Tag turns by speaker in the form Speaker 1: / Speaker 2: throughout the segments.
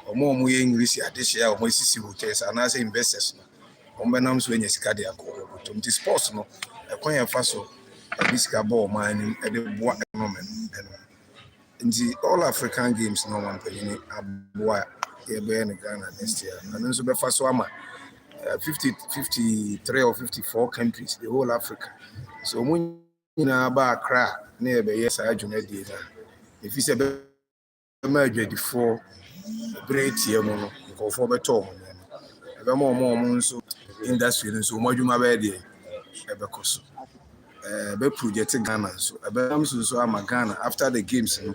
Speaker 1: Omo ye English adehia omo sisi hotels anase investors no ombenam so enya sika de akọ botom ti sports no ekwan ya fa so e sika ball man e de boa economy nti all African games no one panyini aboa e be in Ghana next year and nso be fa so ama 53 or 54 countries the whole Africa so mo nyina ba Accra na e be yes adwuma die na if you say be ma adwadifo great year mo no go for better mo ebe mo nso industry nso mo adwuma be de ebe koso be project Ghana so ebe am so ama Ghana after the games no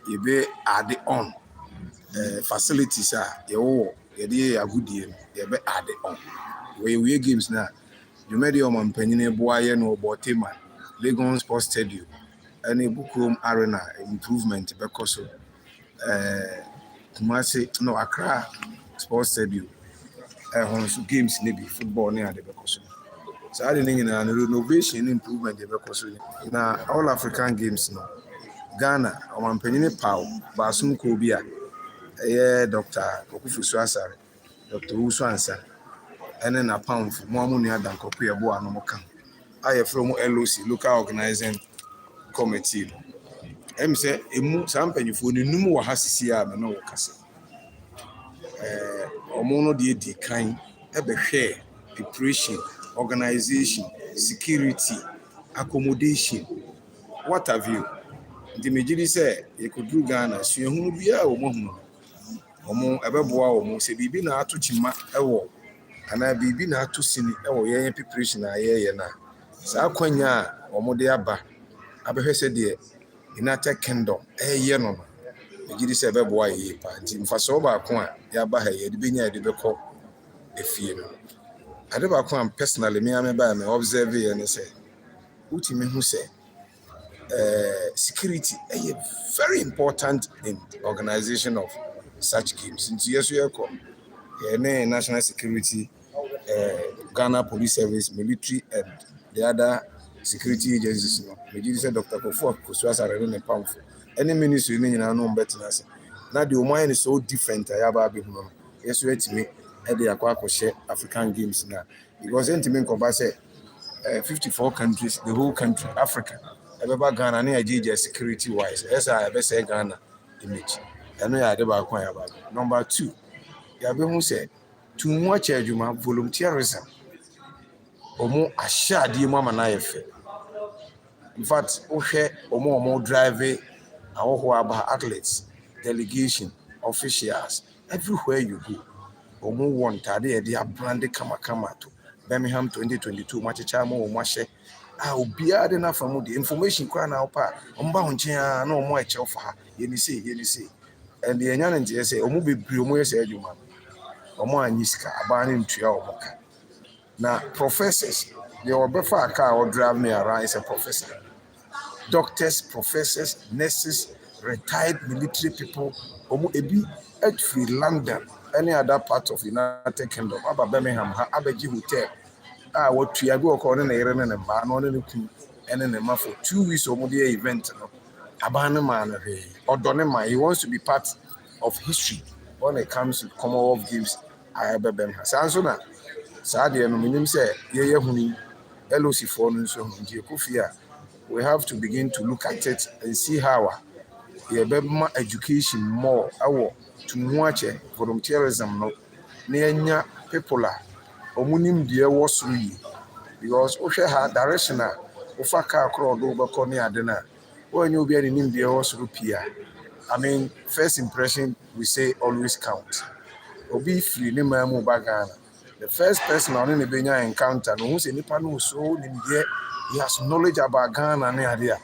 Speaker 1: you be add on facilities ye wo ye dey agudie no ye be add on we games na you made your man panyine boaye no Botema Lagos Sports Stadium and Bukom Arena improvement be koso Kumasi no Accra Sports Stadium so games maybe football near the Bekoso. So I didn't know renovation improvement the Bekoso. Now all African games no Ghana or Penny Pau, Basum Kobia, Dr. Okufu Swasare, Dr. Uswansa, and then a pound for more money than Kopia Boa no Mokam. I am from LOC, local organizing committee. I'm say, some penny for the Numu Hassia, no Casa. Omono de kind ebe share preparation organization security accommodation what have you the majority say you could do Ghana so ehunu bia omo ebeboa omo se bibi na ato chima ewo ana bibi na ato sini ewo yen preparation ayeye na sa kwanya omo de aba abehwese de United Kingdom eye no Ejiri se be boa ye pa nti mfaso ba ko a ya ba ha ye de benya de be ko efie no ade ba ko am personally me ba me observe ye ne se utimi hu se security is very important in organization of such games nti yeso ye ko ye national security Ghana Police Service military and the other security agencies no Ejiri se Dr. Kofu Akosua ne pamfo any ministry ni nyina no better say na the oman is so different ayaba be hu no yeso etimi e de akwa akose African games na because entimi nkoba say 54 countries the whole country Africa ebeba Ghana na Nigeria security wise esa ebe say Ghana image eno ya de ba kwa yaba number 2 ya be hu say too much adwuma volunteerism omo ashade mu amana yefe in fact omo drive our athletes, delegation, officials, everywhere you go. Omo want they are branded kama to Birmingham 2022 Machachamo or Mashe. I'll be adding enough from the information crown out pa. Omba no more for you see. And the Yanyan say, Omo be Brumo said you man. Omo Aniska, abandoning to your now, professors, they will be far car or drive me around as a professor. Doctors, professors, nurses, retired military people, ebi at free London, any other part of United Kingdom, Aba Birmingham, Abeji Hotel, what Triago according to Aaron and Barnon and then for 2 weeks or more event, Abanama or Donema, he wants to be part of history when it comes to Commonwealth Games. I have Birmingham. Sansona, Sadia, no minimum say, Ye Huni, LOC for Nunso, Kufia. We have to begin to look at it and see how more education more our to watch volunteerism no near people omunim dear was really because direction ofaka crowd over corner adena when you be in dear was rupia. I mean, first impression we say always count. Obi free ni mamu bagana. The first person on the Benya encounter no who's any panu so he has knowledge about Ghana and idea.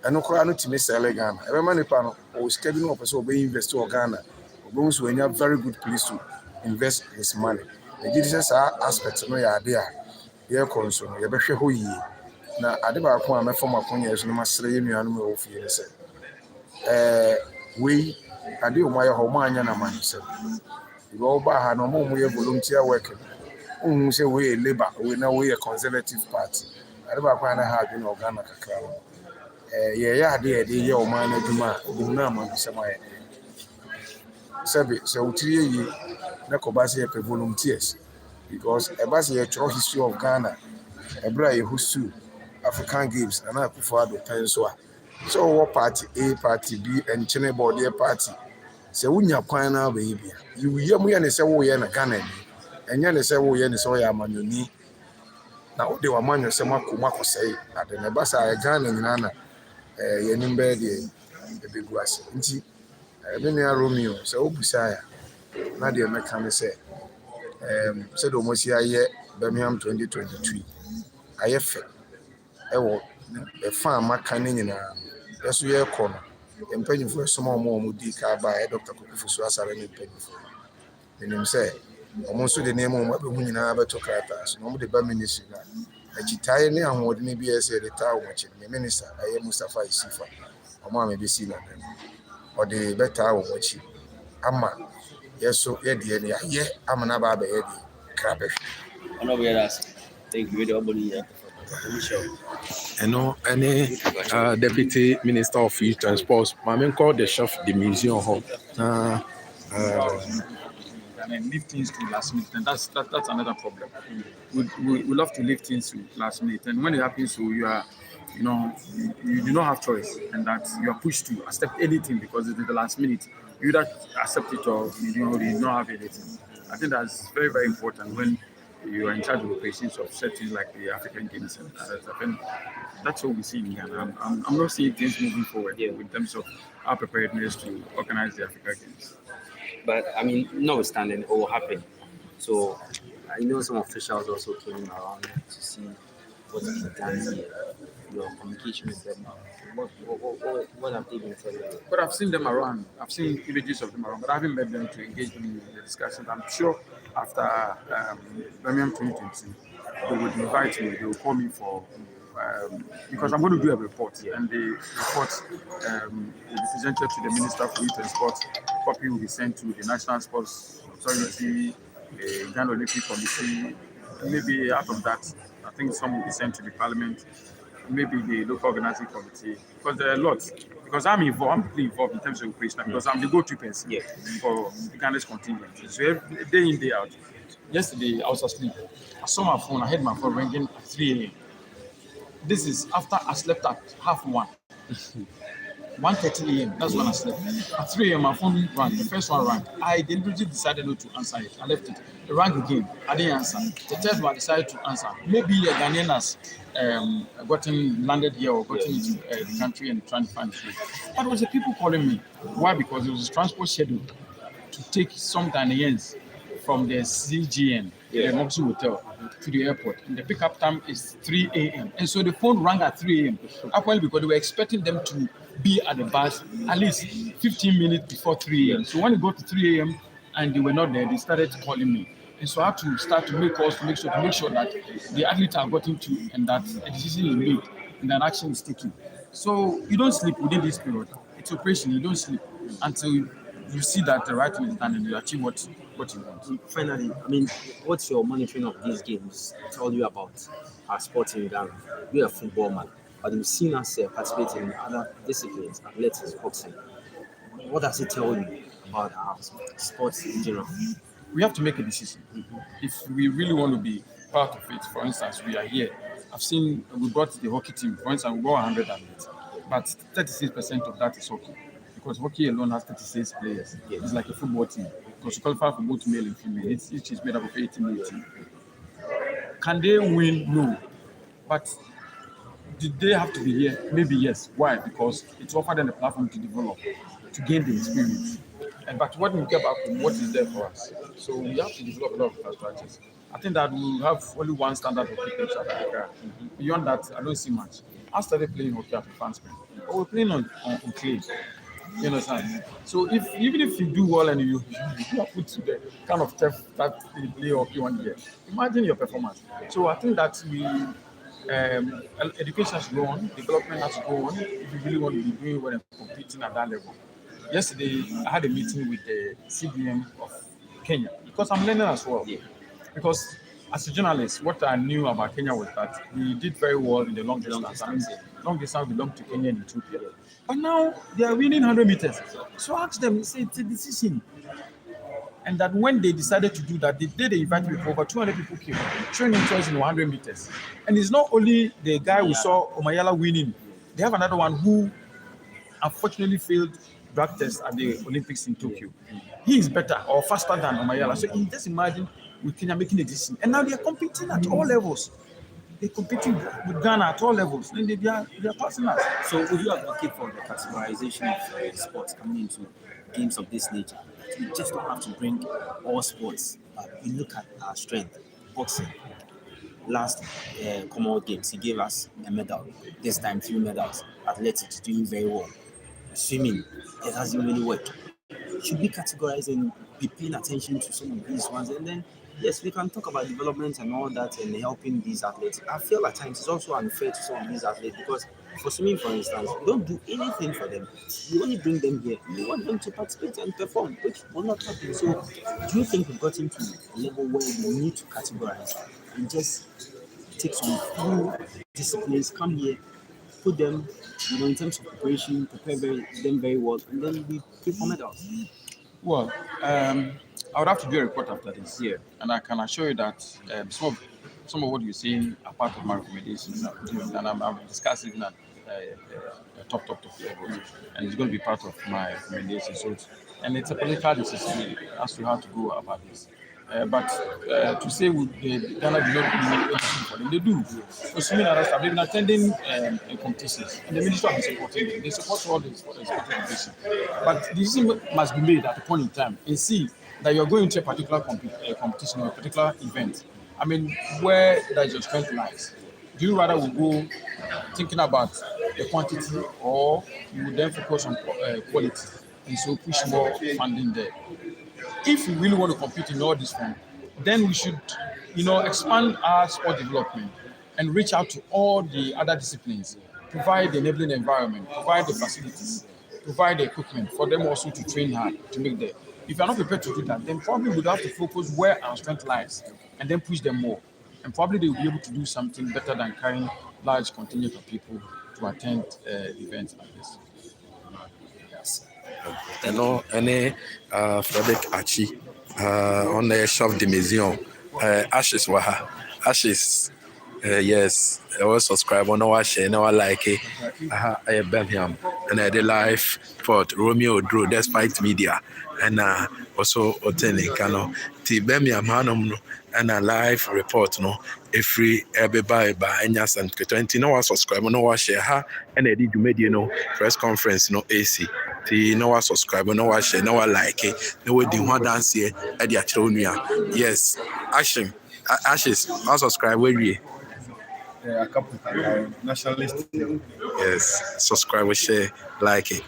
Speaker 1: And no crowd to miss Ghana. Every man pano or scheduling of us obey invest to Ghana. Those who are very good place to invest his money. The Jesus aspects no idea. Here concern, you better who ye. Now, I did about one from my ponyers no master you animal of you. We I do my Homania man. You go back no more volunteer working. Say we labor, we know we a conservative party. I never quite have in Ghana. Yeah, dear, your man, Duma, Dunam, somewhere. So we na kobasi e volunteers because ebasi e through history of Ghana ebra ye husu African Games and Akufo-Addo pen so a so what party A, party B, and Chene body party. So when you kwan na baby, you hear me and say wo ye na Ghana ni, and you say wo ye ni so ya manoni. Na wo de wa man say mako say at the nebasa Ghana nyina na ye nimbe de ebegu ase. Nti me nua Romeo so obusa ya na de meka me say say do mo si aye Birmingham 2023 aye fe ewo e fa maka ne nyina yeso ye kɔ no mpanyinfo so ma ɔmo di ka ba Dr. Kokufu so asare ne mpanyinfo enim sɛ ɔmo nso de nneɛma ɔmo abɛhu nyinaa bɛtɔ krata so na ɔmo de ba ministry na akyitae ne ahoɔden bi ɛsɛ de taa ɔmo akyi ne minister ɛyɛ Mustafa Isifa ɔmo a mebɛsi na dem ɔde bɛtaa ɔmo akyi ama yeso yɛ deɛ ne ayɛ ama na ba abɛyɛ deɛ krabɛ
Speaker 2: ɔno bɛyɛ das thank you very much.
Speaker 1: Any Deputy Minister of Youth and Sports, Mamen called the chef the museum hall.
Speaker 3: And then leave things to last minute, and that's another problem. We love to leave things to last minute, and when it happens, so you are, you do not have choice, and that you are pushed to accept anything because it is the last minute. You either accept it or you do not have anything. I think that's very, very important when you are in charge of operations of settings like the African Games. And that's what we see in Ghana. I'm not seeing things moving forward in terms of our preparedness to organize the African Games.
Speaker 2: But I mean, notwithstanding, it will happen. So I know some officials also came around to see what is done here. Your communication with them. What have they been telling you?
Speaker 3: But I've seen them around. I've seen images of them around, but I haven't met them to engage them in the discussion. I'm sure after Birmingham 2020, they would invite me. They will call me for because I'm going to do a report, and the report will be presented to the Minister for Youth and Sports. Copy will be sent to the National Sports Authority, the Ghana Olympic Committee. Maybe out of that, I think some will be sent to the Parliament. Maybe the local organizing committee, because there are lots. Because I'm deeply involved in terms of operation, because I'm the go-to person for the Ghana's contingent. So every day in, day out. Yesterday, I was asleep. I saw my phone. I heard my phone ringing at 3 a.m. This is after I slept at 1:30. 1:30 a.m. That's when I slept. At 3 a.m. my phone rang. The first one rang. I deliberately decided not to answer it. I left it. It rang again. I didn't answer. The third one I decided to answer. Maybe a Ghanaian has landed here or gotten into the country and trying to find food. But it was the people calling me. Why? Because it was a transport schedule to take some Ghanaians from the CGN, the Moxie Hotel, to the airport. And the pickup time is 3 a.m. And so the phone rang at 3 a.m. Apparently because they were expecting them to be at the bus at least 15 minutes before 3 a.m. So when it got to 3 a.m. and they were not there, they started calling me. And so I had to start to make calls to make sure that the athletes are gotten to and that a decision is made and that action is taken. So you don't sleep within this period. It's operation, you don't sleep until you see that the right thing is done and you achieve what you want.
Speaker 2: Finally, I mean, what's your monitoring of these games tell you about our sports in Ghana? You're a football man, but you've seen us participate in other disciplines, athletics, boxing. What does it tell you about our sports in general?
Speaker 3: We have to make a decision. If we really want to be part of it, for instance, we are here. We brought the hockey team, for instance, we got 100 athletes, but 36% of that is hockey. Because hockey alone has 36 players. It's like a football team. Because you qualify for both male and female. Each is made up of 18 male team. Can they win? No. But did they have to be here? Maybe yes. Why? Because it's offered them a platform to develop, to gain the experience. But what we care about, what is there for us? So we have to develop a lot of infrastructures. I think that we have only one standard of hockey pitch at Accra. Beyond that, I don't see much. I started playing hockey at Fansman. But we're playing on clay. You understand? So even if you do well and you are put to the kind of stuff that you play hockey 1 year, imagine your performance. So I think that education has to go on, development has to go on if you really want to be doing well and competing at that level. Yesterday, I had a meeting with the CDM of Kenya because I'm learning as well. Because as a journalist, what I knew about Kenya was that we did very well in the long distance. Long distance belonged to Kenya and Ethiopia. But now they are winning 100 meters. So I asked them, say it's a decision. And that when they decided to do that, they invited people. Over 200 people came, showing interest in 100 meters. And it's not only the guy we saw Omayala winning. They have another one who unfortunately failed drug test at the Olympics in Tokyo. He is better or faster than Omayala. So you just imagine with Kenya making a decision. And now they are competing at all levels. They're competing with Ghana at all levels. And they are passing us.
Speaker 2: So would you advocate for the categorization of sports coming into games of this nature? We just don't have to bring all sports. We look at our strength. Boxing, last Commonwealth Games, he gave us a medal. This time, 3 medals. Athletics doing very well. Swimming, it hasn't really worked. Should we categorize and be paying attention to some of these ones? And then, yes, we can talk about development and all that and helping these athletes. I feel at times it's also unfair to some of these athletes because for swimming, for instance, we don't do anything for them. You only bring them here. You want them to participate and perform, which will not happen. So, do you think we've gotten to a level where we need to categorize and just take some few disciplines, come here, put them, in terms of preparation, prepare them very well, and then we pay for medals?
Speaker 3: Well, I would have to do a report after this.
Speaker 2: Yeah.
Speaker 3: And I can assure you that some of what you're saying are part of my recommendations. And I'm discussing even at top level. And it's going to be part of my recommendations. So it's a political decision as to how to go about this. But to say Ghana do not do anything for them, they do. So swimming and stuff, they've been attending competitions, and the ministry have been supporting them. They support all the sporting competition. But the decision must be made at a point in time and see that you're going to a particular competition or a particular event. I mean, where does your strength lies? Do you rather will go thinking about the quantity, or you would then focus on quality and so push more funding there? If we really want to compete in all this form, then we should, expand our sport development and reach out to all the other disciplines, provide the enabling environment, provide the facilities, provide the equipment for them also to train hard to make that. If you're not prepared to do that, then probably we'd have to focus where our strength lies and then push them more. And probably they will be able to do something better than carrying large contingent of people to attend events like this.
Speaker 1: Any Frederick Achi on the chef de maison, Ashes Waha. Ashes, yes, I was subscribe on our share, no like it. I Belgium, and I did live for Romeo Drew, despite media, and also attending Kano. T. Birmingham Hanum, and a live report, no, every by Anyas and 20 no one subscribe, no one share her, and I did media, press conference, no AC. No one subscribe, no one share, no one like it, no way do one dance here at the Atronia. Yes, Ashes, I'll subscribe where we.
Speaker 4: A couple of nationalists.
Speaker 1: Yes, subscribe, share, like it.